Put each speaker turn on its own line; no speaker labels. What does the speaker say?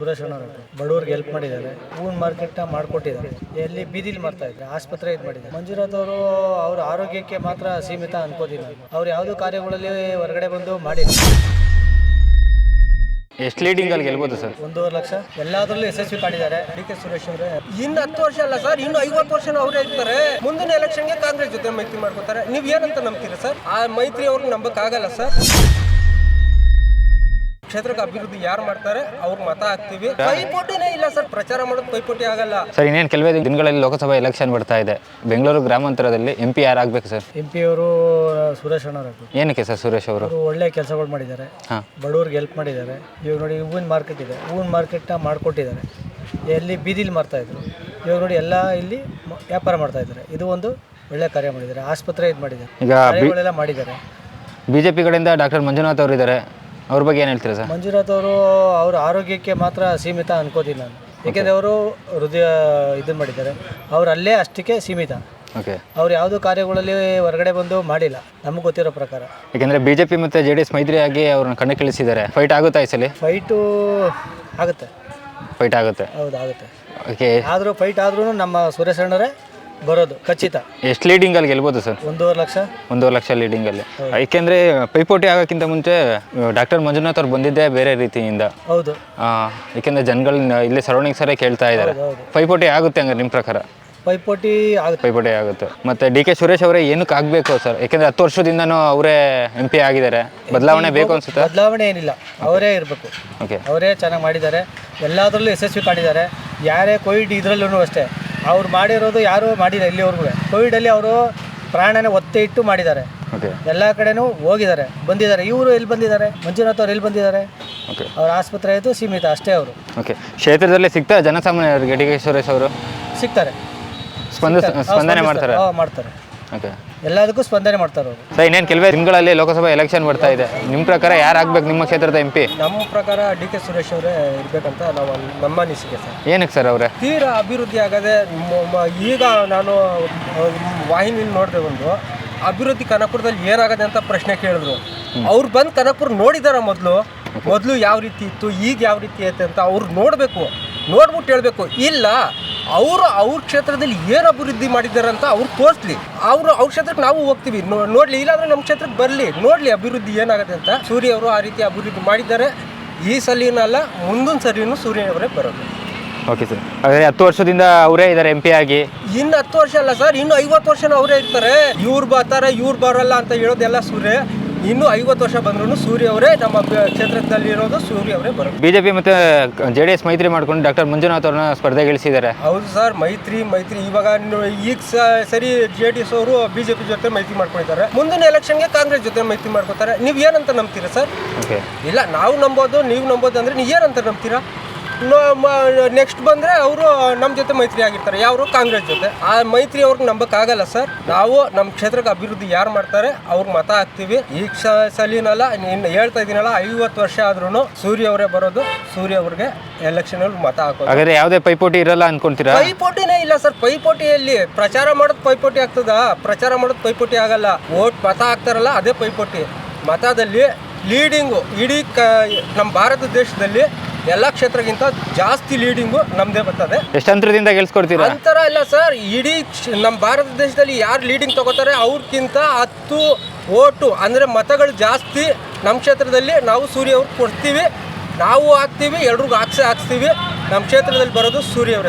ಸುರೇಶ್ ಅಣ್ಣ ಬಡವರಿಗೆ ಹೆಲ್ಪ್ ಮಾಡಿದ್ದಾರೆ. ಹೂವಿನ ಮಾರ್ಕೆಟ್ನ ಮಾಡಿಕೊಟ್ಟಿದ್ದಾರೆ. ಎಲ್ಲಿ ಬೀದಿಲಿ ಮಾಡ್ತಾ ಇದ್ದಾರೆ, ಆಸ್ಪತ್ರೆ ಇದು ಮಾಡಿದ್ದಾರೆ. ಮಂಜುನಾಥ್ ಅವರು ಅವ್ರ ಆರೋಗ್ಯಕ್ಕೆ ಮಾತ್ರ ಸೀಮಿತ ಅನ್ಕೋತೀನಿ. ಅವ್ರು ಯಾವುದೋ ಕಾರ್ಯಗಳಲ್ಲಿ ಹೊರಗಡೆ ಬಂದು ಮಾಡಿಲ್ಲ.
ಎಷ್ಟು ಲೀಡಿಂಗ್ ಅಲ್ಲಿ ಗೆಲ್ಬೋದು ಸರ್?
1.5 ಲಕ್ಷ ಎಲ್ಲಾದ್ರಲ್ಲೂ ಯಶಸ್ವಿ ಕಾಣಿದ್ದಾರೆ. ಡಿ.ಕೆ. ಸುರೇಶ್ ಅವರೇ
ಇನ್ನು 10 ವರ್ಷ ಅಲ್ಲ ಸರ್, ಇನ್ನು 50 ವರ್ಷ ಅವರೇ ಇರ್ತಾರೆ. ಮುಂದಿನ ಎಲೆಕ್ಷನ್ಗೆ ಕಾಂಗ್ರೆಸ್ ಜೊತೆ ಮೈತ್ರಿ ಮಾಡ್ಕೋತಾರೆ. ನೀವು ಏನಂತ ನಂಬ್ತೀರಾ ಸರ್? ಆ ಮೈತ್ರಿ ಅವ್ರಿಗೆ ನಂಬಕ್ಕಾಗಲ್ಲ ಸರ್. ಕ್ಷೇತ್ರಕ್ಕೆ ಅಭಿವೃದ್ಧಿ ಯಾರು ಮಾಡ್ತಾರೆ ಅವ್ರಿಗೆ ಮತ ಹಾಕ್ತೀವಿ. ಪೈಪೋಟಿನೇ ಇಲ್ಲ ಸರ್, ಪ್ರಚಾರ ಮಾಡೋದು ಪೈಪೋಟಿ ಆಗಲ್ಲ
ಸರ್. ಇನ್ನೇನು ಕೆಲವೇ ದಿನಗಳಲ್ಲಿ ಲೋಕಸಭಾ ಎಲೆಕ್ಷನ್ ಬರ್ತಾ ಇದೆ. ಬೆಂಗಳೂರು ಗ್ರಾಮಾಂತರದಲ್ಲಿ MP ಯಾರು ಆಗ್ಬೇಕು ಸರ್?
MP ಅವರು ಸುರೇಶ್ ಅಣ್ಣ ಅವರು.
ಏನಕ್ಕೆ ಸರ್ ಸುರೇಶ್ ಅವರು?
ಒಳ್ಳೆ ಕೆಲಸಗಳು ಮಾಡಿದ್ದಾರೆ, ಬಡವರಿಗೆ ಹೆಲ್ಪ್ ಮಾಡಿದ್ದಾರೆ. ಇವಾಗ ನೋಡಿ ಹೂವಿನ ಮಾರ್ಕೆಟ್ ಇದೆ, ಹೂವಿನ ಮಾರ್ಕೆಟ್ನ ಮಾಡಿಕೊಟ್ಟಿದ್ದಾರೆ. ಎಲ್ಲಿ ಬೀದಿಲಿ ಮಾಡ್ತಾ ಇದ್ರು, ಇವಾಗ ನೋಡಿ ಎಲ್ಲ ಇಲ್ಲಿ ವ್ಯಾಪಾರ ಮಾಡ್ತಾ ಇದ್ದಾರೆ. ಇದು ಒಂದು ಒಳ್ಳೆ ಕಾರ್ಯ ಮಾಡಿದ್ದಾರೆ. ಆಸ್ಪತ್ರೆ ಇದು ಮಾಡಿದ್ದಾರೆ,
ಈಗ
ಕಾರ್ಯಗಳೆಲ್ಲ ಮಾಡಿದ್ದಾರೆ.
BJP ಕಡೆಯಿಂದ ಡಾಕ್ಟರ್ ಮಂಜುನಾಥ್ ಅವರು ಇದ್ದಾರೆ, ಅವ್ರ ಬಗ್ಗೆ ಏನು ಹೇಳ್ತೀರಾ ಸರ್?
ಮಂಜುನಾಥ್ ಅವರು ಅವ್ರ ಆರೋಗ್ಯಕ್ಕೆ ಮಾತ್ರ ಸೀಮಿತ ಅನ್ಕೋತೀನಿ ನಾನು. ಏಕೆಂದರೆ ಅವರು ಹೃದಯ ಇದನ್ನು ಮಾಡಿದ್ದಾರೆ. ಅವ್ರು ಅಲ್ಲೇ ಅಷ್ಟಕ್ಕೆ ಸೀಮಿತ.
ಓಕೆ.
ಅವ್ರು ಯಾವುದೋ ಕಾರ್ಯಗಳಲ್ಲಿ ಹೊರಗಡೆ ಬಂದು ಮಾಡಿಲ್ಲ ನಮಗೆ ಗೊತ್ತಿರೋ ಪ್ರಕಾರ.
ಯಾಕೆಂದರೆ BJP ಮತ್ತು JDS ಮೈತ್ರಿಯಾಗಿ ಅವ್ರನ್ನ ಕಣಕ್ಕಿಳಿಸಿದ್ದಾರೆ. ಫೈಟ್ ಆಗುತ್ತಾ ಈ ಸಲ?
ಫೈಟು ಆಗುತ್ತೆ.
ಫೈಟ್ ಆಗುತ್ತೆ.
ಹೌದು ಆಗುತ್ತೆ.
ಓಕೆ.
ಆದರೂ ಫೈಟ್ ಆದ್ರೂ ನಮ್ಮ ಸುರೇಶ್ ಅಣ್ಣರೇ ಬರೋದು ಖಚಿತ.
ಎಷ್ಟು ಲೀಡಿಂಗಲ್ಲಿ ಗೆಲ್ಬೋದು ಸರ್?
1.5 ಲಕ್ಷ.
1.5 ಲಕ್ಷ ಲೀಡಿಂಗಲ್ಲಿ. ಏಕೆಂದರೆ ಪೈಪೋಟಿ ಆಗೋಕ್ಕಿಂತ ಮುಂಚೆ ಡಾಕ್ಟರ್ ಮಂಜುನಾಥ್ ಅವ್ರು ಬಂದಿದ್ದೇ ಬೇರೆ ರೀತಿಯಿಂದ.
ಹೌದು.
ಏಕೆಂದರೆ ಜನಗಳನ್ನ ಇಲ್ಲಿ ಸರೌಂಡಿಂಗ್ಸರೇ ಕೇಳ್ತಾ ಇದ್ದಾರೆ. ಪೈಪೋಟಿ ಆಗುತ್ತೆ ಹಂಗಾರೆ ನಿಮ್ಮ ಪ್ರಕಾರ?
ಪೈಪೋಟಿ
ಆಗುತ್ತೆ. ಮತ್ತು D.K. ಸುರೇಶ್ ಅವರೇ ಏನಕ್ಕೆ ಆಗಬೇಕು ಸರ್? ಯಾಕೆಂದರೆ 10 ವರ್ಷದಿಂದನೂ ಅವರೇ MP ಆಗಿದ್ದಾರೆ. ಬದಲಾವಣೆ ಬೇಕು ಅನ್ಸುತ್ತೆ?
ಬದಲಾವಣೆ ಏನಿಲ್ಲ, ಅವರೇ ಇರಬೇಕು.
ಓಕೆ. ಅವರೇ
ಚೆನ್ನಾಗಿ ಮಾಡಿದ್ದಾರೆ, ಎಲ್ಲದರಲ್ಲೂ ಯಶಸ್ವಿ ಕಾಣಿದ್ದಾರೆ. ಯಾರೇ ಕೋವಿಡ್ ಇದರಲ್ಲೂ ಅಷ್ಟೇ ಅವ್ರು ಮಾಡಿರೋದು ಯಾರೂ ಮಾಡಿಲ್ಲ ಇಲ್ಲಿವರೆಗೂ. ಕೋವಿಡಲ್ಲಿ ಅವರು ಪ್ರಾಣನ ಒತ್ತೆ ಇಟ್ಟು ಮಾಡಿದ್ದಾರೆ.
ಓಕೆ.
ಎಲ್ಲ ಕಡೆನೂ ಹೋಗಿದ್ದಾರೆ, ಬಂದಿದ್ದಾರೆ. ಇವರು ಎಲ್ಲಿ ಬಂದಿದ್ದಾರೆ? ಮಂಜುನಾಥ್ ಅವ್ರು ಎಲ್ಲಿ ಬಂದಿದ್ದಾರೆ?
ಓಕೆ.
ಅವ್ರ ಆಸ್ಪತ್ರೆ ಆಯಿತು ಸೀಮಿತ ಅಷ್ಟೇ. ಅವರು
ಓಕೆ. ಕ್ಷೇತ್ರದಲ್ಲಿ ಸಿಗ್ತಾ ಜನಸಾಮಾನ್ಯರಿಗೆ D.K. ಸುರೇಶ್ ಅವರು
ಸಿಗ್ತಾರೆ,
ಸ್ಪಂದನೆ ಮಾಡ್ತಾರೆ?
ಮಾಡ್ತಾರೆ.
ಓಕೆ.
ಎಲ್ಲದಕ್ಕೂ ಸ್ಪಂದನೆ ಮಾಡ್ತಾರೆ ಅವರು.
ಸರ್, ಇನ್ನೇನು ಕೆಲವೇ ದಿನಗಳಲ್ಲಿ ಲೋಕಸಭಾ ಎಲೆಕ್ಷನ್ ಬರ್ತಾ ಇದೆ. ನಿಮ್ಮ ಪ್ರಕಾರ ಯಾರು ಆಗ್ಬೇಕು ನಿಮ್ಮ ಕ್ಷೇತ್ರದ MP?
ನಮ್ಮ ಪ್ರಕಾರ D.K. ಸುರೇಶ್ ಅವರೇ ಇರಬೇಕಂತ ನಮ್ಮ ಅನಿಸಿಕೆ ಸರ್.
ಏನಕ್ಕೆ ಸರ್ ಅವರೇ?
ತೀರಾ ಅಭಿವೃದ್ಧಿ ಆಗದೆ. ಈಗ ನಾನು ವಾಹಿನಿಯಲ್ಲಿ ನೋಡಿದೆ, ಒಂದು ಅಭಿವೃದ್ಧಿ ಕನಕಪುರದಲ್ಲಿ ಏನಾಗದೆ ಅಂತ ಪ್ರಶ್ನೆ ಕೇಳಿದ್ರು. ಅವ್ರು ಬಂದು ಕನಕಪುರ ನೋಡಿದಾರ ಮೊದಲು ಯಾವ ರೀತಿ ಇತ್ತು, ಈಗ ಯಾವ ರೀತಿ ಐತೆ ಅಂತ ಅವ್ರು ನೋಡಬೇಕು. ನೋಡ್ಬಿಟ್ಟು ಹೇಳಬೇಕು. ಇಲ್ಲ, ಅವ್ರ ಕ್ಷೇತ್ರದಲ್ಲಿ ಏನು ಅಭಿವೃದ್ಧಿ ಮಾಡಿದ್ದಾರೆ ಅಂತ ಅವ್ರು ತೋರಿಸ್ಲಿ. ಅವ್ರ ಕ್ಷೇತ್ರಕ್ಕೆ ನಾವು ಹೋಗ್ತೀವಿ ನೋಡ್ಲಿ. ಇಲ್ಲಾಂದ್ರೆ ನಮ್ಮ ಕ್ಷೇತ್ರಕ್ಕೆ ಬರಲಿ, ನೋಡ್ಲಿ ಅಭಿವೃದ್ಧಿ ಏನಾಗುತ್ತೆ ಅಂತ. ಸೂರ್ಯ ಅವರು ಆ ರೀತಿ ಅಭಿವೃದ್ಧಿ ಮಾಡಿದ್ದಾರೆ. ಈ ಸಲಿನಲ್ಲ, ಮುಂದಿನ ಸರಿನೂ ಸೂರ್ಯ ಅವರೇ ಬರೋದು.
Okay sir. ಹಾಗಾದರೆ 10 ವರ್ಷದಿಂದ ಅವರೇ ಇದ್ದಾರೆ MP ಆಗಿ.
ಇನ್ನು 10 ವರ್ಷ ಅಲ್ಲ ಸರ್, ಇನ್ನು 50 ವರ್ಷನೂ ಅವರೇ ಇರ್ತಾರೆ. ಇವ್ರು ಬರ್ತಾರೆ ಇವ್ರು ಬರೋಲ್ಲ ಅಂತ ಹೇಳೋದೆಲ್ಲ ಸುಳ್ಳೆ. ಇನ್ನು 50 ವರ್ಷ ಬಂದ್ರೂ ಸೂರ್ಯ ಅವರೇ ನಮ್ಮ ಕ್ಷೇತ್ರದಲ್ಲಿ ಇರೋದು. ಸೂರ್ಯ ಅವರೇ ಬರೋದು.
BJP ಮತ್ತು JDS ಮೈತ್ರಿ ಮಾಡ್ಕೊಂಡು ಡಾಕ್ಟರ್ ಮಂಜುನಾಥ್ ಅವ್ರನ್ನ ಸ್ಪರ್ಧೆಗಿಳಿಸಿದ್ದಾರೆ.
ಹೌದು ಸರ್, ಮೈತ್ರಿ ಇವಾಗ ಈಗ ಸರಿ JDS ಅವರು BJP ಜೊತೆ ಮೈತ್ರಿ ಮಾಡ್ಕೊಂಡಿದ್ದಾರೆ. ಮುಂದಿನ ಎಲೆಕ್ಷನ್ಗೆ ಕಾಂಗ್ರೆಸ್ ಜೊತೆ ಮೈತ್ರಿ ಮಾಡ್ಕೋತಾರೆ. ನೀವು ಏನಂತ ನಂಬ್ತೀರಾ ಸರ್?
ಓಕೆ.
ಇಲ್ಲ, ನಾವು ನಂಬೋದು, ನೀವು ನಂಬೋದು ಅಂದರೆ ನೀವು ಏನಂತ ನಂಬ್ತೀರಾ? ನೆಕ್ಸ್ಟ್ ಬಂದರೆ ಅವರು ನಮ್ಮ ಜೊತೆ ಮೈತ್ರಿ ಆಗಿರ್ತಾರೆ. ಯಾರು? ಕಾಂಗ್ರೆಸ್ ಜೊತೆ. ಆ ಮೈತ್ರಿ ಅವ್ರಿಗೆ ನಂಬಕ್ಕಾಗಲ್ಲ ಸರ್. ನಾವು ನಮ್ಮ ಕ್ಷೇತ್ರಕ್ಕೆ ಅಭಿವೃದ್ಧಿ ಯಾರು ಮಾಡ್ತಾರೆ ಅವ್ರಿಗೆ ಮತ ಹಾಕ್ತೀವಿ. ಈ ಸಲಿನಲ್ಲ, ಇನ್ನು ಹೇಳ್ತಾ ಇದ್ದೀನಲ್ಲ, 50 ವರ್ಷ ಆದ್ರೂ ಸೂರ್ಯ ಅವರೇ ಬರೋದು. ಸೂರ್ಯ ಅವ್ರಿಗೆ ಎಲೆಕ್ಷನ್ ಅಲ್ಲಿ ಮತ ಹಾಕೋದು.
ಹಾಗಾದ್ರೆ ಯಾವುದೇ ಪೈಪೋಟಿ ಇರಲ್ಲ ಅನ್ಕೊಂತೀರಾ?
ಪೈಪೋಟಿನೇ ಇಲ್ಲ ಸರ್. ಪೈಪೋಟಿಯಲ್ಲಿ ಪ್ರಚಾರ ಮಾಡೋದು ಪೈಪೋಟಿ ಆಗ್ತದ? ಪ್ರಚಾರ ಮಾಡೋದು ಪೈಪೋಟಿ ಆಗಲ್ಲ. ಮತ ಹಾಕ್ತಾರಲ್ಲ, ಅದೇ ಪೈಪೋಟಿ. ಮತದಲ್ಲಿ ಲೀಡಿಂಗು ಇಡೀ ನಮ್ಮ ಭಾರತ ದೇಶದಲ್ಲಿ ಎಲ್ಲ ಕ್ಷೇತ್ರಕ್ಕಿಂತ ಜಾಸ್ತಿ ಲೀಡಿಂಗು ನಮ್ದೇ ಬರ್ತದೆ.
ಎಷ್ಟು ಅಂತರದಿಂದ ಗೆಲ್ಸ್ಕೊಡ್ತೀರಾ?
ಅಂತರ ಇಲ್ಲ ಸರ್, ಇಡೀ ನಮ್ಮ ಭಾರತ ದೇಶದಲ್ಲಿ ಯಾರು ಲೀಡಿಂಗ್ ತಗೋತಾರೆ ಅವ್ರಿಗಿಂತ 10 ಓಟು ಅಂದರೆ ಮತಗಳು ಜಾಸ್ತಿ ನಮ್ಮ ಕ್ಷೇತ್ರದಲ್ಲಿ ನಾವು ಸೂರ್ಯ ಅವ್ರಿಗೆ ಕೊಡ್ತೀವಿ. ನಾವು ಹಾಕ್ತೀವಿ, ಎಲ್ರಿಗೂ ಹಾಕ್ಸ್ತೀವಿ. ನಮ್ಮ ಕ್ಷೇತ್ರದಲ್ಲಿ ಬರೋದು ಸೂರ್ಯ ಅವರೇ.